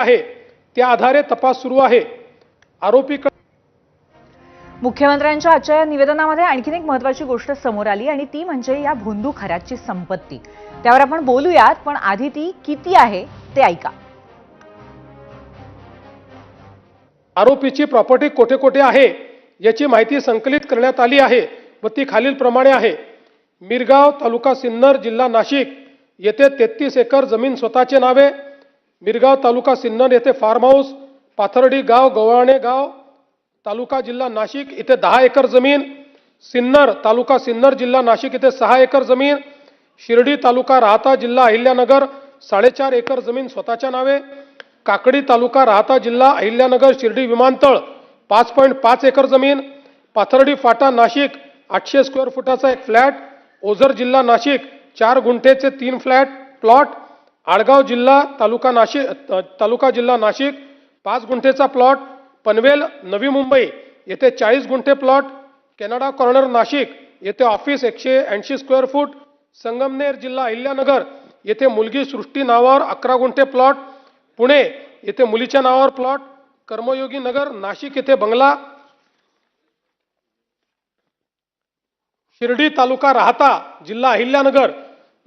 आहे त्या आधारे तपास सुरू आहे। आरोपी मुख्यमंत्र्यांच्या आजच्या या निवेदनामध्ये आणखीन एक महत्त्वाची गोष्ट समोर आली आणि ती म्हणजे या भोंदू खऱ्याची संपत्ती। त्यावर आपण बोलूयात, पण आधी ती किती आहे ते ऐका। आरोपीची प्रॉपर्टी कोठे कोठे आहे याची माहिती संकलित करण्यात आली आहे व ती खालीलप्रमाणे आहे। मिरगाव तालुका सिन्नर जिल्हा नाशिक येथे 33 एकर जमीन स्वतःचे नावे। मिरगाव तालुका सिन्नर येथे फार्म हाऊस। पाथर्डी गाव गव्हाणे गाव तालुका जिल्हा नाशिक येथे 10 एकर जमीन। सिन्नर तालुका सिन्नर जिल्हा नाशिक येथे 6 एकर जमीन। शिर्डी तालुका राहता जिल्हा अहिल्यानगर 4.5 एकर जमीन स्वतःच्या नावे। काकडी तालुका राहता जिल्हा अहिल्यानगर शिर्डी विमानतळ 5.5 एकर जमीन। पाथर्डी फाटा नाशिक 800 स्क्वेअर फुटाचा एक फ्लॅट। ओझर जिल्हा नाशिक 4 गुंठेचे 3 फ्लॅट प्लॉट। आळगाव जिल्हा तालुका जिल्हा नाशिक 5 गुंठेचा प्लॉट। पनवेल नवी मुंबई येथे 40 गुंठे प्लॉट। कॅनडा कॉर्नर नाशिक येथे ऑफिस 180 स्क्वेअर फूट। संगमनेर जिल्हा अहिल्यानगर येथे मुलगी सृष्टी नावावर 11 गुंठे प्लॉट। पुणे येथे मुलीच्या नावावर प्लॉट। कर्मयोगी नगर नाशिक येथे बंगला। शिर्डी तालुका राहता जिल्हा अहिल्यानगर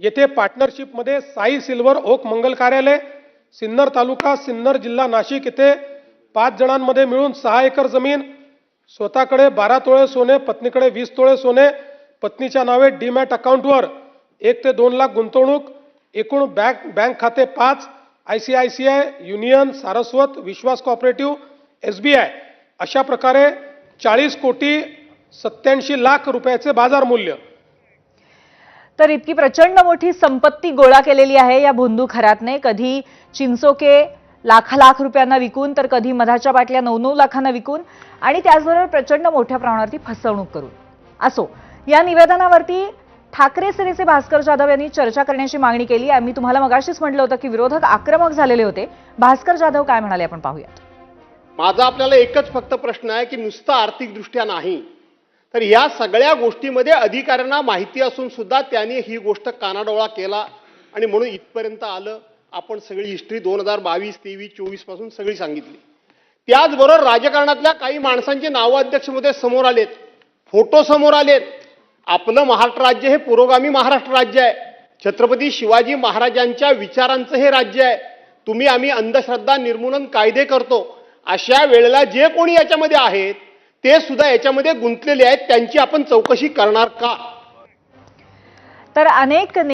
येथे पार्टनरशिप मध्ये साई सिल्वर ओक मंगल कार्यालय। सिन्नर तालुका सिन्नर जिल्हा नाशिक येथे 5 जणांमध्ये मिळून 6 एकर जमीन। स्वतःकडे 12 तोळे सोने, पत्नीकडे 20 तोळे सोने। पत्नीच्या नावे डीमॅट अकाउंटवर 1 ते 2 लाख गुंतवणूक। एकूण बँक खाते 5 ICICI, युनियन, सारस्वत, विश्वास कोऑपरेटिव्ह, SBI अशा प्रकारे 40,87,00,000 रुपयाचे बाजार मूल्य। तर इतकी प्रचंड मोठी संपत्ती गोळा केलेली आहे या भोंदू खऱ्यातने। कधी चिंचोके लाख रुपयांना विकून, तर कधी मधाच्या बाटल्या 9-9 लाखांना विकून आणि त्याचबरोबर प्रचंड मोठ्या प्रमाणावरती फसवणूक करून। असो, या निवेदनावरती ठाकरे सेनेचे भास्कर जाधव यांनी चर्चा करण्याची मागणी केली। आम्ही तुम्हाला मगाशीच म्हटलं होतं की विरोधक आक्रमक झालेले होते। भास्कर जाधव काय म्हणाले आपण पाहूयात। माझा आपल्याला एकच फक्त प्रश्न आहे की नुसतं आर्थिकदृष्ट्या नाही, तर या सगळ्या गोष्टीमध्ये अधिकाऱ्यांना माहिती असून सुद्धा त्यांनी ही गोष्ट कानाडोळा केला आणि म्हणून इथपर्यंत आलं। आपण सगळी हिस्ट्री 2022, 23, 24 पासून सगळी सांगितली। त्याचबरोबर राजकारणातल्या काही माणसांचे नाव अध्यक्षमध्ये समोर आलेत, फोटो समोर आलेत। आपलं महाराष्ट्र राज्य हे पुरोगामी महाराष्ट्र राज्य आहे। छत्रपती शिवाजी महाराजांच्या विचारांचं हे राज्य आहे। तुम्ही आम्ही अंधश्रद्धा निर्मूलन कायदे करतो, अशा वेळेला जे कोणी याच्यामध्ये आहेत ते सुद्धा याच्यामध्ये गुंतलेले आहेत, त्यांची आपण चौकशी करणार का? तर अनेक